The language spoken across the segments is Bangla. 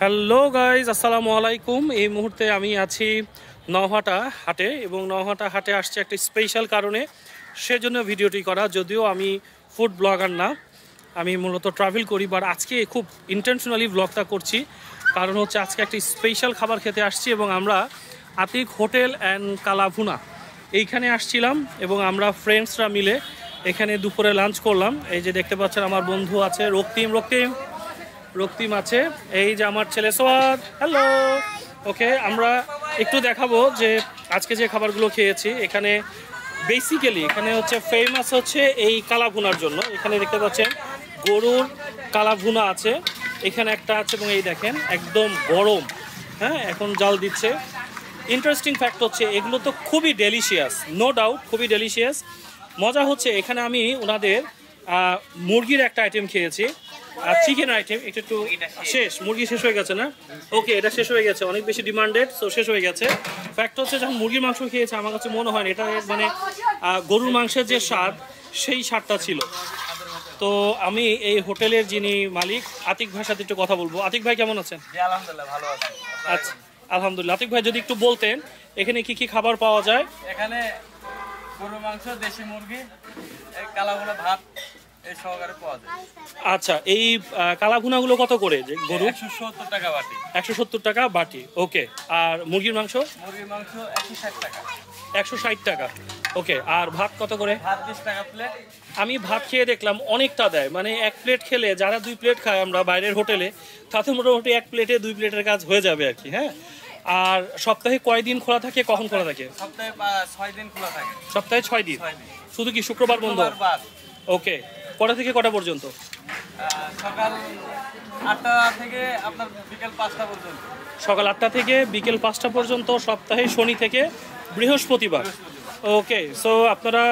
হ্যালো গাইজ, আসসালামু আলাইকুম। এই মুহূর্তে আমি আছি নওহাটা হাটে এবং নওহাটা হাটে আসছে একটা স্পেশাল কারণে, সেজন্য ভিডিওটি করা। যদিও আমি ফুড ব্লগার না, আমি মূলত ট্রাভেল করি, বাট আজকে খুব ইন্টেনশনালি ব্লগটা করছি। কারণ হচ্ছে আজকে একটা স্পেশাল খাবার খেতে আসছি এবং আমরা আতিক হোটেল অ্যান্ড কালাভুনা এইখানে আসছিলাম এবং আমরা ফ্রেন্ডসরা মিলে এখানে দুপুরে লাঞ্চ করলাম। এই যে দেখতে পাচ্ছেন আমার বন্ধু আছে রক্তিম আছে, এই যে আমার ছেলে সোয়াদ। হ্যালো। ওকে, আমরা একটু দেখাবো যে আজকে যে খাবারগুলো খেয়েছি এখানে। বেসিক্যালি এখানে হচ্ছে ফেমাস হচ্ছে এই কালাভুনার জন্য। এখানে দেখতে পাচ্ছেন গরুর কালাভুনা আছে, এখানে একটা আছে এবং এই দেখেন একদম গরম, হ্যাঁ এখন জাল দিচ্ছে। ইন্টারেস্টিং ফ্যাক্ট হচ্ছে এগুলো তো খুবই ডেলিশিয়াস, নো ডাউট খুবই ডেলিশিয়াস। মজা হচ্ছে এখানে আমি ওনাদের মুরগির একটা আইটেম খেয়েছি, চিকেন আইটেম। একটু শেষ, মুরগি শেষ হয়ে গেছে না? ওকে, এটা শেষ হয়ে গেছে, অনেক বেশি ডিমান্ডেড, সো শেষ হয়ে গেছে। ফ্যাক্ট হচ্ছে যখন মুরগির মাংস খেয়েছে আমার কাছে মনে হয় এটা মানে গরুর মাংসের যে স্বাদ সেই স্বাদটা ছিল। তো আমি এই হোটেলের যিনি মালিক আতিক ভাইয়ের সাথে একটু কথা বলবো। আতিক ভাই কেমন আছেন? আলহামদুলিল্লাহ ভালো আছি। আচ্ছা, আলহামদুলিল্লাহ। আতিক ভাই যদি একটু বলতেন এখানে কি কি খাবার পাওয়া যায়? এখানে গরুর মাংস, দেশি মুরগি, এই কালাভুনা ভাত এই সহকারে পাওয়া যায়। আচ্ছা, এই কালাভুনাগুলো কত করে? যে গরু 170 টাকা বাটি। 170 টাকা বাটি। ওকে, আর মুরগির মাংস? মুরগির মাংস 160 টাকা। 160 টাকা। ওকে, আর ভাত কত করে? ভাত 20 টাকা প্লেট। আমি ভাত খেয়ে দেখলাম অনেকটা দেয়, মানে এক প্লেট খেলে যারা 2 প্লেট খায় আমরা বাইরের হোটেলে, তাতে মোটামুটি 1 প্লেটে 2 প্লেটের কাজ হয়ে যাবে আর কি। হ্যাঁ, আর সপ্তাহে কয় দিন খোলা থাকে, কখন খোলা থাকে? সপ্তাহে 6 দিন খোলা থাকে। সপ্তাহে 6 দিন। 6 দিন। শুধু কি শুক্রবার বন্ধ? বাদ। ওকে, কটা থেকে কটা পর্যন্ত? সকাল 8টা থেকে আপনার বিকেল 5টা পর্যন্ত। সকাল 8টা থেকে বিকেল 5টা পর্যন্ত, সপ্তাহে শনি থেকে বৃহস্পতিবার। ওকে, সো আপনারা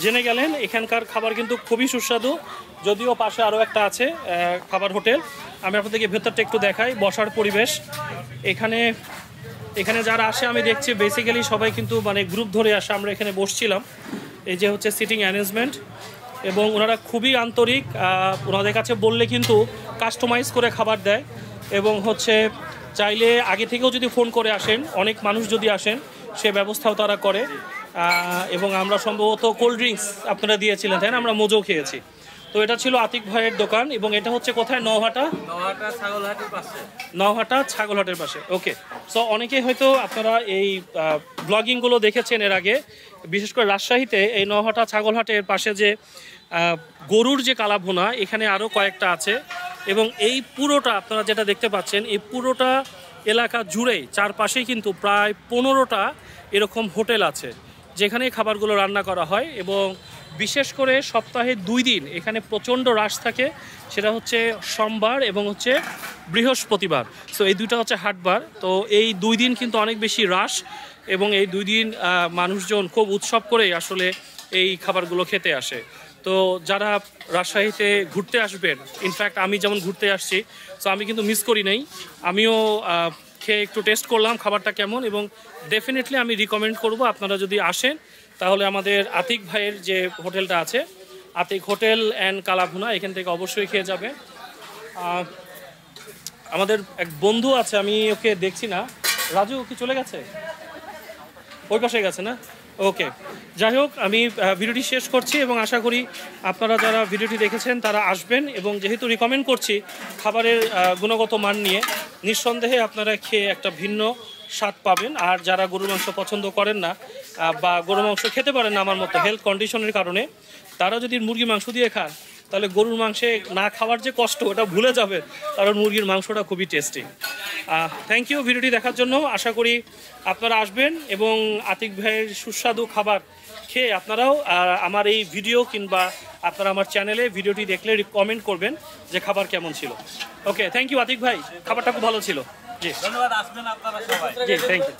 জেনে গেলেন এখানকার খাবার কিন্তু খুবই সুস্বাদু। যদিও পাশে আরও একটা আছে খাবার হোটেল, আমি আপনাদেরকে ভেতরটা একটু দেখাই। বসার পরিবেশ এখানে যারা আসে আমি দেখছি বেসিক্যালি সবাই কিন্তু মানে গ্রুপ ধরে আসে। আমরা এখানে বসছিলাম, এই যে হচ্ছে সিটিং অ্যারেঞ্জমেন্ট, এবং ওনারা খুবই আন্তরিক। ওনাদের কাছে বললে কিন্তু কাস্টমাইজ করে খাবার দেয়, এবং হচ্ছে চাইলে আগে থেকেও যদি ফোন করে আসেন, অনেক মানুষ যদি আসেন সে ব্যবস্থাও তারা করে। এবং আমরা সম্ভবত কোল্ড ড্রিঙ্কস আপনারা দিয়েছিলেন, তাই না? আমরা মোজো খেয়েছি। তো এটা ছিল আতিক ভাইয়ের দোকান, এবং এটা হচ্ছে কোথায়? নওহাটা ছাগলহাটের পাশে। ওকে, সো অনেকেই হয়তো আপনারা এই ব্লগিংগুলো দেখেছেন এর আগে, বিশেষ করে রাজশাহীতে এই নওহাটা ছাগলহাটের পাশে যে গরুর যে কালাভুনা, এখানে আরও কয়েকটা আছে। এবং এই পুরোটা আপনারা যেটা দেখতে পাচ্ছেন, এই পুরোটা এলাকা জুড়েই চারপাশেই কিন্তু প্রায় 15টা এরকম হোটেল আছে যেখানে খাবারগুলো রান্না করা হয়। এবং বিশেষ করে সপ্তাহে 2 দিন এখানে প্রচণ্ড রাশ থাকে, সেটা হচ্ছে সোমবার এবং হচ্ছে বৃহস্পতিবার। সো এই দুইটা হচ্ছে হাটবার। তো এই 2 দিন কিন্তু অনেক বেশি রাশ, এবং এই 2 দিন মানুষজন খুব উৎসব করেই আসলে এই খাবারগুলো খেতে আসে। তো যারা রাজশাহীতে ঘুরতে আসবেন, ইনফ্যাক্ট আমি যেমন ঘুরতে আসছি, সো আমি কিন্তু মিস করি নাই। আমিও খেয়ে একটু টেস্ট করলাম খাবারটা কেমন, এবং ডেফিনেটলি আমি রিকমেন্ড করব আপনারা যদি আসেন তাহলে আমাদের আতিক ভাইয়ের যে হোটেলটা আছে, আতিক হোটেল অ্যান্ড কালাভুনা, এখান থেকে অবশ্যই খেয়ে যাবেন। আমাদের এক বন্ধু আছে, আমি ওকে দেখছি না, রাজু কি চলে গেছে? ওই পাশে গেছে না? ওকে, যাই হোক, আমি ভিডিওটি শেষ করছি এবং আশা করি আপনারা যারা ভিডিওটি দেখেছেন তারা আসবেন, এবং যেহেতু রিকমেন্ড করছি খাবারের গুণগত মান নিয়ে, নিঃসন্দেহে আপনারা খেয়ে একটা ভিন্ন স্বাদ পাবেন। আর যারা গরুর মাংস পছন্দ করেন না বা গরুর মাংস খেতে পারেন না আমার মতো হেলথ কন্ডিশনের কারণে, তারা যদি মুরগির মাংস দিয়ে খান তাহলে গরুর মাংসে না খাওয়ার যে কষ্ট ওটা ভুলে যাবেন, কারণ মুরগির মাংসটা খুবই টেস্টি। থ্যাংক ইউ ভিডিওটি দেখার জন্য। আশা করি আপনারা আসবেন এবং আতিক ভাইয়ের সুস্বাদু খাবার খেয়ে আপনারাও আমার এই ভিডিও কিংবা আপনারা আমার চ্যানেলে ভিডিওটি দেখলে কমেন্ট করবেন যে খাবার কেমন ছিল। ওকে, থ্যাংক ইউ আতিক ভাই, খাবারটা খুব ভালো ছিল। জি ধন্যবাদ, আসবেন আপনারা সবাই। জি, থ্যাংক ইউ।